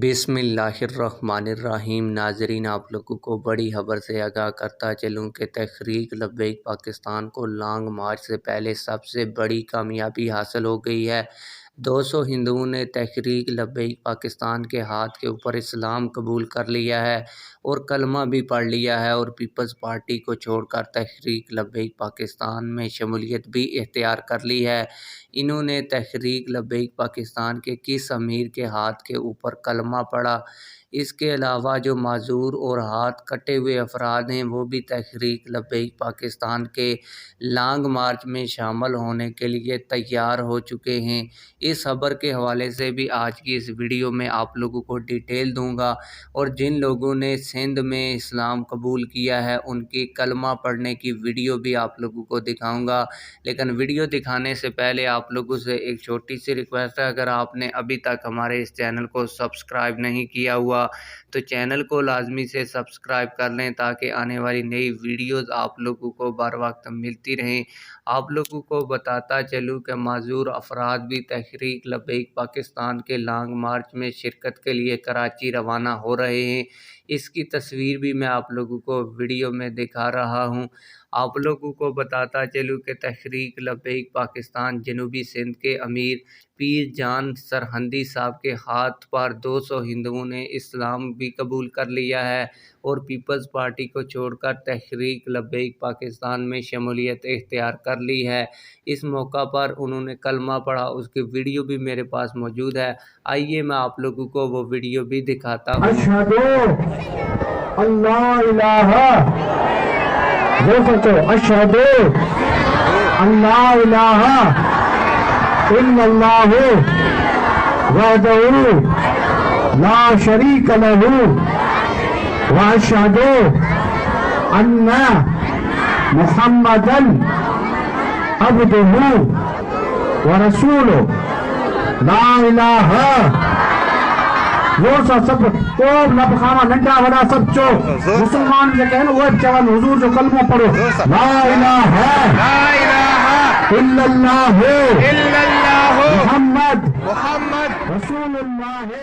بسم اللہ الرحمن الرحیم۔ ناظرین، آپ لوگوں کو بڑی خبر سے آگاہ کرتا چلوں کہ تحریک لبیک پاکستان کو لانگ مارچ سے پہلے سب سے بڑی کامیابی حاصل ہو گئی ہے۔ 200 ہندوؤں نے تحریک لبیک پاکستان کے ہاتھ کے اوپر اسلام قبول کر لیا ہے اور کلمہ بھی پڑھ لیا ہے، اور پیپلز پارٹی کو چھوڑ کر تحریک لبیک پاکستان میں شمولیت بھی اختیار کر لی ہے۔ انہوں نے تحریک لبیک پاکستان کے کس امیر کے ہاتھ کے اوپر کلمہ پڑھا؟ اس کے علاوہ جو معذور اور ہاتھ کٹے ہوئے افراد ہیں وہ بھی تحریک لبیک پاکستان کے لانگ مارچ میں شامل ہونے کے لیے تیار ہو چکے ہیں۔ اس خبر کے حوالے سے بھی آج کی اس ویڈیو میں آپ لوگوں کو ڈیٹیل دوں گا، اور جن لوگوں نے سندھ میں اسلام قبول کیا ہے ان کی کلمہ پڑھنے کی ویڈیو بھی آپ لوگوں کو دکھاؤں گا۔ لیکن ویڈیو دکھانے سے پہلے آپ لوگوں سے ایک چھوٹی سی ریکویسٹ ہے، اگر آپ نے ابھی تک ہمارے اس چینل کو سبسکرائب نہیں کیا ہوا تو چینل کو لازمی سے سبسکرائب کر لیں تاکہ آنے والی نئی ویڈیوز آپ لوگوں کو بر وقت ملتی رہیں۔ آپ لوگوں کو بتاتا چلوں کہ معذور افراد بھی تحریک لبیک پاکستان کے لانگ مارچ میں شرکت کے لیے کراچی روانہ ہو رہے ہیں۔ اس کی تصویر بھی میں آپ لوگوں کو ویڈیو میں دکھا رہا ہوں۔ آپ لوگوں کو بتاتا چلوں کہ تحریک لبیک پاکستان جنوبی سندھ کے امیر پیر جان سرہندی صاحب کے ہاتھ پر 200 ہندوؤں نے اسلام بھی قبول کر لیا ہے اور پیپلز پارٹی کو چھوڑ کر تحریک لبیک پاکستان میں شمولیت اختیار کر لی ہے۔ اس موقع پر انہوں نے کلمہ پڑھا، اس کی ویڈیو بھی میرے پاس موجود ہے۔ آئیے میں آپ لوگوں کو وہ ویڈیو بھی دکھاتا ہوں۔ اشہدو اللہ الہ اشہدو اللہ الہ الا اللہ وحدہ لا شریک لہ واشہدو ان محمدا عبدہ ورسولہ لا الہ زور سا سب کو لب خامہ ننڈا وڈا سب چو مسلمان جو کہن وہ چون حضور جو کلمہ پڑھو لا الہ الا اللہ محمد رسول اللہ۔